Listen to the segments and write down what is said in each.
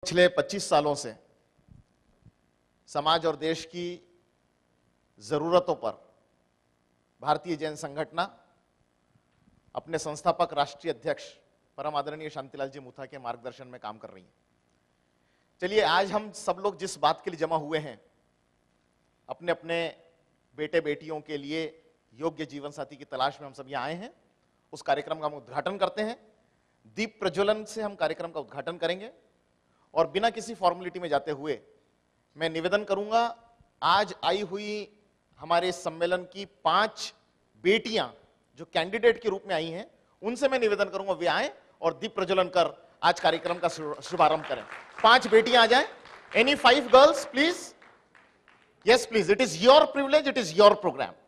पिछले 25 सालों से समाज और देश की जरूरतों पर भारतीय जैन संगठन अपने संस्थापक राष्ट्रीय अध्यक्ष परम आदरणीय शांतिलाल जी मुथा के मार्गदर्शन में काम कर रही है। चलिए, आज हम सब लोग जिस बात के लिए जमा हुए हैं, अपने अपने बेटे बेटियों के लिए योग्य जीवन साथी की तलाश में हम सब यहाँ आए हैं, उस कार्यक्रम का हम उद्घाटन करते हैं। दीप प्रज्वलन से हम कार्यक्रम का उद्घाटन करेंगे और बिना किसी फॉर्मेलिटी में जाते हुए मैं निवेदन करूंगा, आज आई हुई हमारे सम्मेलन की 5 बेटियां जो कैंडिडेट के रूप में आई हैं, उनसे मैं निवेदन करूंगा वे आए और दीप प्रज्वलन कर आज कार्यक्रम का शुभारंभ करें। 5 बेटियां आ जाएं। Any 5 girls please? Yes please, it is your privilege, it is your program.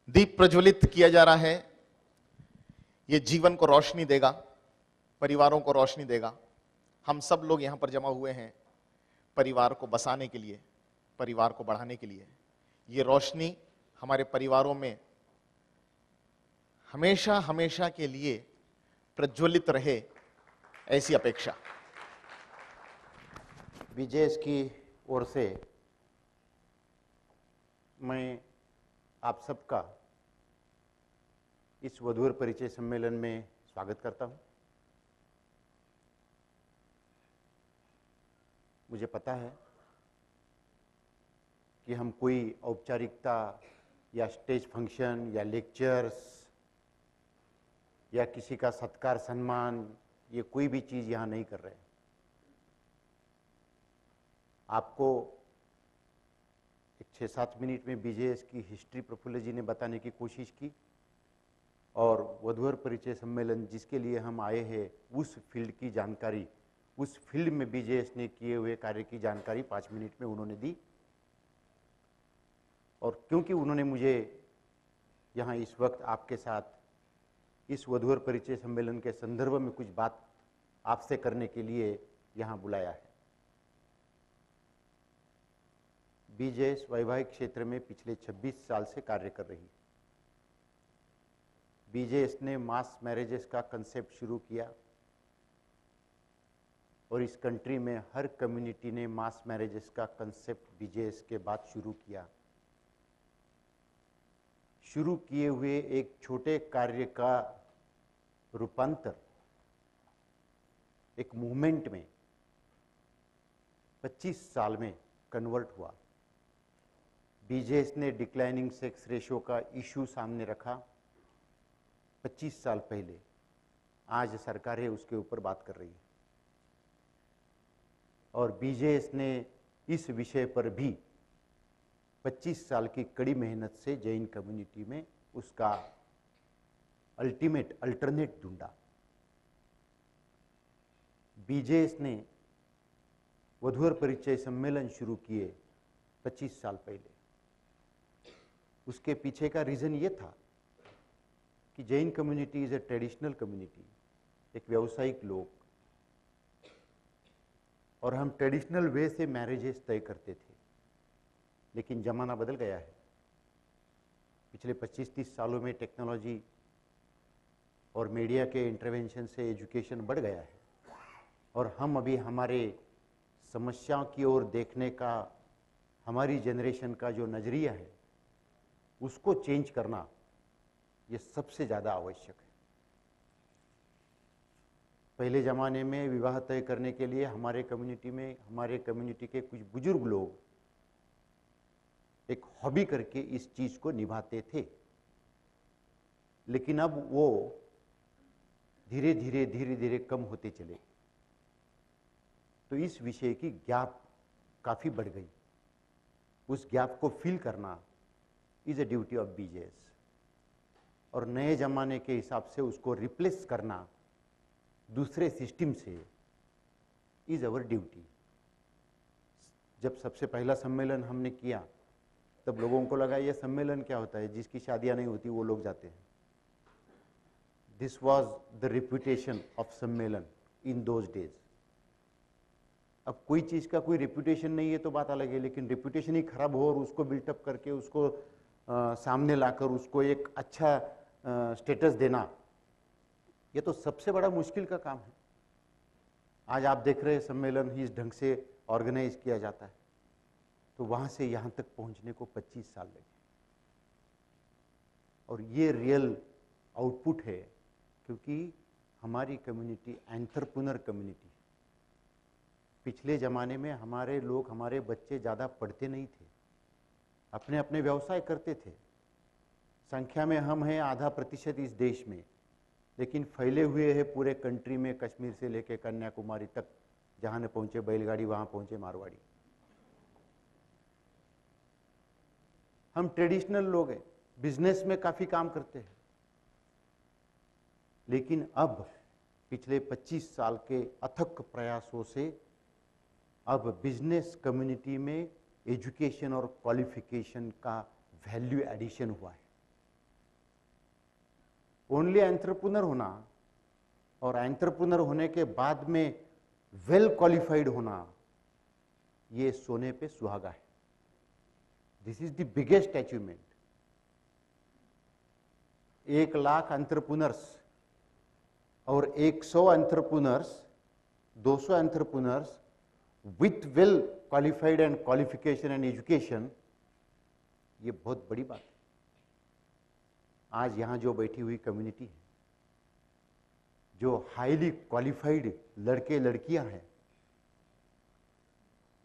दीप प्रज्वलित किया जा रहा है, यह जीवन को रोशनी देगा, परिवारों को रोशनी देगा। हम सब लोग यहां पर जमा हुए हैं परिवार को बसाने के लिए, परिवार को बढ़ाने के लिए। ये रोशनी हमारे परिवारों में हमेशा हमेशा के लिए प्रज्वलित रहे, ऐसी अपेक्षा। बीजेएस की ओर से मैं आप सबका इस वधूवर परिचय सम्मेलन में स्वागत करता हूं। मुझे पता है कि हम कोई औपचारिकता या स्टेज फंक्शन या लेक्चर्स या किसी का सत्कार सम्मान, ये कोई भी चीज़ यहाँ नहीं कर रहे। आपको एक 6-7 मिनट में बीजेएस की हिस्ट्री प्रफुल्ल जी ने बताने की कोशिश की और वधूवर परिचय सम्मेलन जिसके लिए हम आए हैं उस फील्ड की जानकारी, उस फील्ड में बीजेएस ने किए हुए कार्य की जानकारी 5 मिनट में उन्होंने दी। और क्योंकि उन्होंने मुझे यहाँ इस वक्त आपके साथ इस वधूवर परिचय सम्मेलन के संदर्भ में कुछ बात आपसे करने के लिए यहाँ बुलाया है। बीजेएस वैवाहिक क्षेत्र में पिछले 26 साल से कार्य कर रही है। बीजेएस ने मास मैरिजेस का कंसेप्ट शुरू किया और इस कंट्री में हर कम्युनिटी ने मास मैरिजेस का कंसेप्ट बीजेएस के बाद शुरू किया। शुरू किए हुए एक छोटे कार्य का रूपांतर एक मूवमेंट में 25 साल में कन्वर्ट हुआ। बीजेएस ने डिक्लाइनिंग सेक्स रेशियो का इशू सामने रखा 25 साल पहले। आज सरकारें उसके ऊपर बात कर रही है और बीजेएस ने इस विषय पर भी 25 साल की कड़ी मेहनत से जैन कम्युनिटी में उसका अल्टीमेट अल्टरनेट ढूंढा। बीजेएस ने वधूवर परिचय सम्मेलन शुरू किए 25 साल पहले। उसके पीछे का रीजन ये था कि Jain community is a traditional community, एक व्यावसायिक लोग, और हम ट्रेडिशनल वे से मैरिजेस तय करते थे। लेकिन ज़माना बदल गया है। पिछले 25-30 सालों में टेक्नोलॉजी और मीडिया के इंटरवेंशन से एजुकेशन बढ़ गया है और हम अभी हमारे समस्याओं की ओर देखने का, हमारी जनरेशन का जो नज़रिया है उसको चेंज करना ये सबसे ज़्यादा आवश्यक है। पहले ज़माने में विवाह तय करने के लिए हमारे कम्युनिटी के कुछ बुजुर्ग लोग एक हॉबी करके इस चीज़ को निभाते थे। लेकिन अब वो धीरे धीरे कम होते चले, तो इस विषय की गैप काफ़ी बढ़ गई। उस गैप को फिल करना is a duty of BJS और नए ज़माने के हिसाब से उसको रिप्लेस करना दूसरे सिस्टम से इज अवर ड्यूटी। जब सबसे पहला सम्मेलन हमने किया तब लोगों को लगा ये सम्मेलन क्या होता है, जिसकी शादियां नहीं होती वो लोग जाते हैं। This was the reputation of सम्मेलन in those days. अब कोई चीज़ का कोई रेपुटेशन नहीं है तो बात अलग है, लेकिन रेपुटेशन ही खराब हो और उसको बिल्टअप करके उसको सामने लाकर उसको एक अच्छा स्टेटस देना, ये तो सबसे बड़ा मुश्किल का काम है। आज आप देख रहे हैं सम्मेलन ही इस ढंग से ऑर्गेनाइज किया जाता है, तो वहाँ से यहाँ तक पहुँचने को 25 साल लगे। और ये रियल आउटपुट है, क्योंकि हमारी कम्युनिटी एंटरप्रेन्योर कम्युनिटी। पिछले ज़माने में हमारे लोग, हमारे बच्चे ज़्यादा पढ़ते नहीं थे, अपने अपने व्यवसाय करते थे। संख्या में हम हैं %.5 इस देश में, लेकिन फैले हुए हैं पूरे कंट्री में, कश्मीर से लेकर कन्याकुमारी तक। जहाँ न पहुँचे बैलगाड़ी, वहाँ पहुँचे मारवाड़ी। हम ट्रेडिशनल लोग हैं, बिजनेस में काफ़ी काम करते हैं, लेकिन अब पिछले 25 साल के अथक प्रयासों से अब बिजनेस कम्युनिटी में एजुकेशन और क्वालिफिकेशन का वैल्यू एडिशन हुआ है। ओनली एंटरप्रेन्योर होना और एंटरप्रेन्योर होने के बाद में वेल क्वालिफाइड होना, ये सोने पे सुहागा है। This is the biggest achievement. 1 lakh entrepreneurs और 100 entrepreneurs, 200 entrepreneurs with well qualified and qualification and education, ये बहुत बड़ी बात है। आज यहाँ जो बैठी हुई कम्युनिटी है, जो हाईली क्वालिफाइड लड़के लड़कियां हैं,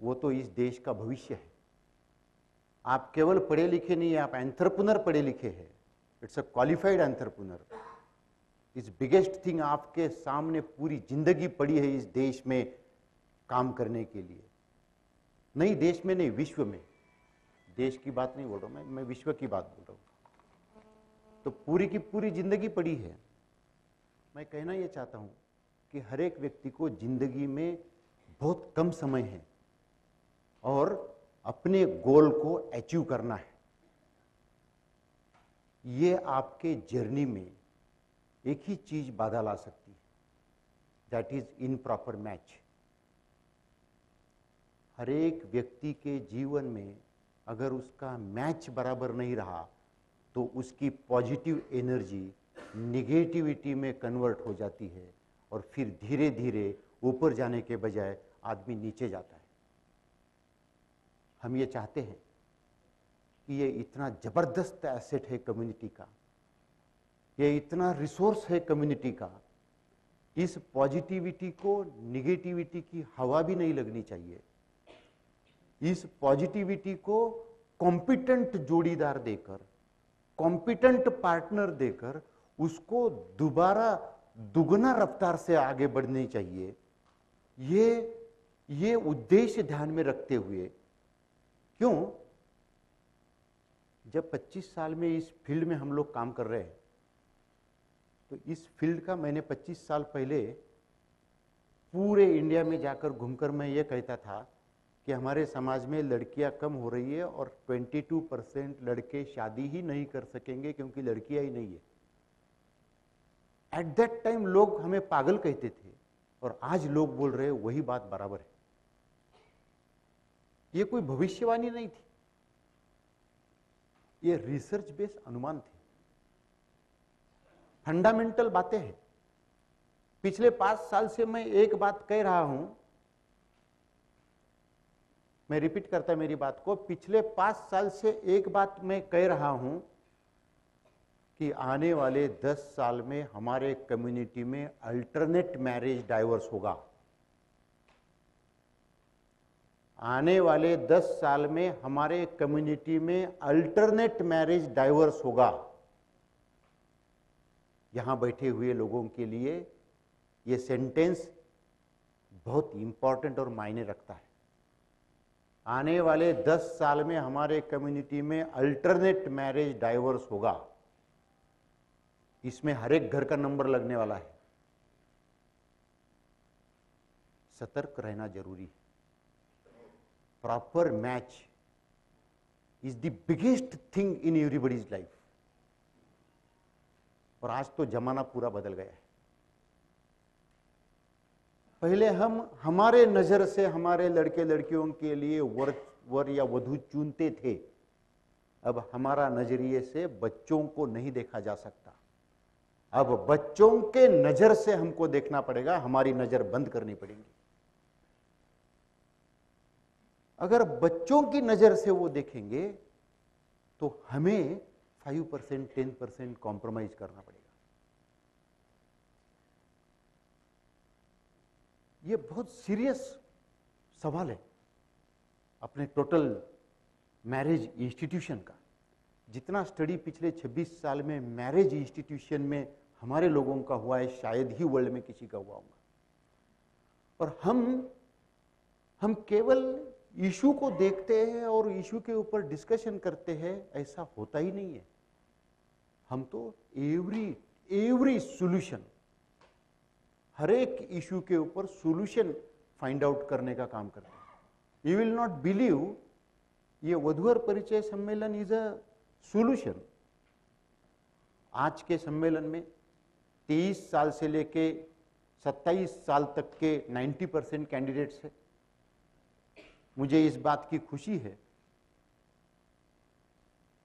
वो तो इस देश का भविष्य है। आप केवल पढ़े लिखे नहीं है, आप एंटरप्रेन्योर पढ़े लिखे हैं। It's a qualified entrepreneur. इस बिगेस्ट थिंग आपके सामने पूरी जिंदगी पड़ी है इस देश में काम करने के लिए। नहीं देश में, नहीं विश्व में। देश की बात नहीं बोल रहा मैं विश्व की बात बोल रहा हूं। तो पूरी की पूरी जिंदगी पड़ी है। मैं कहना यह चाहता हूं कि हर एक व्यक्ति को जिंदगी में बहुत कम समय है और अपने गोल को अचीव करना है। ये आपके जर्नी में एक ही चीज बाधा ला सकती है, दैट इज इनप्रॉपर मैच। हर एक व्यक्ति के जीवन में अगर उसका मैच बराबर नहीं रहा तो उसकी पॉजिटिव एनर्जी निगेटिविटी में कन्वर्ट हो जाती है और फिर धीरे धीरे ऊपर जाने के बजाय आदमी नीचे जाता है। हम ये चाहते हैं कि ये इतना जबरदस्त एसेट है कम्युनिटी का, ये इतना रिसोर्स है कम्युनिटी का, इस पॉजिटिविटी को निगेटिविटी की हवा भी नहीं लगनी चाहिए। इस पॉजिटिविटी को कॉम्पिटेंट जोड़ीदार देकर, कॉम्पिटेंट पार्टनर देकर उसको दोबारा दुगना रफ्तार से आगे बढ़नी चाहिए। ये उद्देश्य ध्यान में रखते हुए, क्यों, जब 25 साल में इस फील्ड में हम लोग काम कर रहे हैं, तो इस फील्ड का मैंने 25 साल पहले पूरे इंडिया में जाकर घूमकर मैं ये कहता था कि हमारे समाज में लड़कियां कम हो रही है और 22% लड़के शादी ही नहीं कर सकेंगे क्योंकि लड़कियां ही नहीं है। एट दैट टाइम लोग हमें पागल कहते थे और आज लोग बोल रहे हैं वही बात बराबर है। ये कोई भविष्यवाणी नहीं थी, ये रिसर्च बेस्ड अनुमान थे, फंडामेंटल बातें हैं। पिछले 5 साल से मैं एक बात कह रहा हूं, मैं रिपीट करता मेरी बात को, पिछले 5 साल से एक बात मैं कह रहा हूं कि आने वाले 10 साल में हमारे कम्युनिटी में अल्टरनेट मैरिज डाइवोर्स होगा। आने वाले 10 साल में हमारे कम्युनिटी में अल्टरनेट मैरिज डाइवोर्स होगा। यहां बैठे हुए लोगों के लिए यह सेंटेंस बहुत इंपॉर्टेंट और मायने रखता है। आने वाले 10 साल में हमारे कम्युनिटी में अल्टरनेट मैरिज डाइवोर्स होगा। इसमें हर एक घर का नंबर लगने वाला है। सतर्क रहना जरूरी है। Proper match is the biggest thing in everybody's life. और आज तो जमाना पूरा बदल गया है। पहले हम हमारे नजर से हमारे लड़के लड़कियों के लिए वर या वधू चुनते थे, अब हमारा नजरिए से बच्चों को नहीं देखा जा सकता। अब बच्चों के नजर से हमको देखना पड़ेगा, हमारी नजर बंद करनी पड़ेगी। अगर बच्चों की नजर से वो देखेंगे तो हमें 5% 10% कॉम्प्रोमाइज करना पड़ेगा। ये बहुत सीरियस सवाल है अपने टोटल मैरिज इंस्टीट्यूशन का। जितना स्टडी पिछले 26 साल में मैरिज इंस्टीट्यूशन में हमारे लोगों का हुआ है, शायद ही वर्ल्ड में किसी का हुआ होगा। और हम केवल इशू को देखते हैं और इशू के ऊपर डिस्कशन करते हैं, ऐसा होता ही नहीं है। हम तो एवरी सॉल्यूशन, हर एक इशू के ऊपर सॉल्यूशन फाइंड आउट करने का काम करते हैं। यू विल नॉट बिलीव, ये वधूवर परिचय सम्मेलन इज अ सॉल्यूशन। आज के सम्मेलन में 23 साल से लेके 27 साल तक के 90% कैंडिडेट्स हैं। मुझे इस बात की खुशी है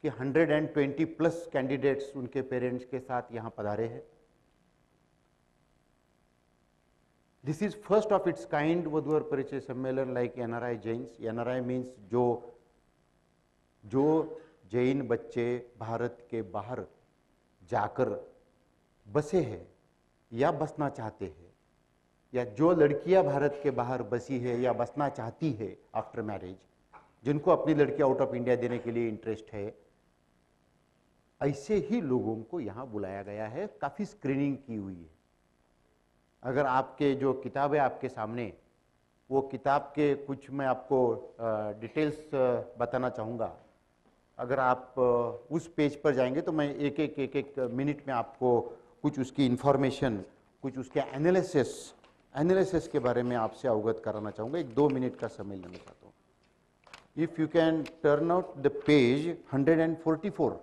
कि 120 प्लस कैंडिडेट्स उनके पेरेंट्स के साथ यहां पधारे हैं। This is first of its kind वधूवर परिचय सम्मेलन like NRI Jains. NRI means जो जैन बच्चे भारत के बाहर जाकर बसे हैं या बसना चाहते हैं, या जो लड़कियां भारत के बाहर बसी है या बसना चाहती है आफ्टर मैरिज, जिनको अपनी लड़की आउट ऑफ इंडिया देने के लिए इंटरेस्ट है, ऐसे ही लोगों को यहाँ बुलाया गया है। काफ़ी स्क्रीनिंग की हुई है। अगर आपके जो किताब है आपके सामने, वो किताब के कुछ मैं आपको डिटेल्स बताना चाहूँगा। अगर आप उस पेज पर जाएंगे तो मैं एक एक मिनट में आपको कुछ उसकी इंफॉर्मेशन, कुछ उसके एनालिसिस के बारे में आपसे अवगत कराना चाहूँगा। 1-2 मिनट का समय लेना चाहता हूँ। If you can turn out the page 144,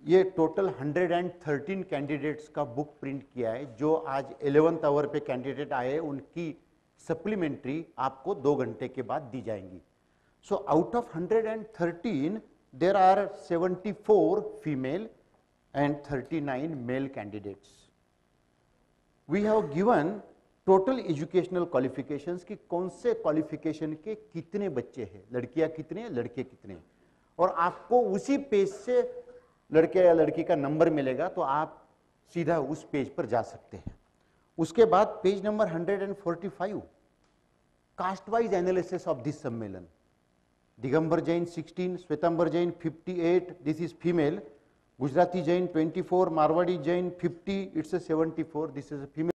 ये टोटल 113 कैंडिडेट्स का बुक प्रिंट किया है। जो आज 11th आवर पे कैंडिडेट आए, उनकी सप्लीमेंट्री आपको 2 घंटे के बाद दी जाएंगी। So out of 113 there are 74 female and 39 male candidates. We have given total educational qualifications कि कौन से क्वालिफिकेशन के कितने बच्चे हैं, लड़कियां कितने हैं, लड़के कितने हैं, और आपको उसी पेज से लड़के या लड़की का नंबर मिलेगा, तो आप सीधा उस पेज पर जा सकते हैं। उसके बाद page number 145, caste wise analysis of this सम्मेलन। Digambar Jain 16, Shwetambar Jain 58, this is female. Gujarati Jain 24, Marwadi Jain 50, it's a 74, this is a female.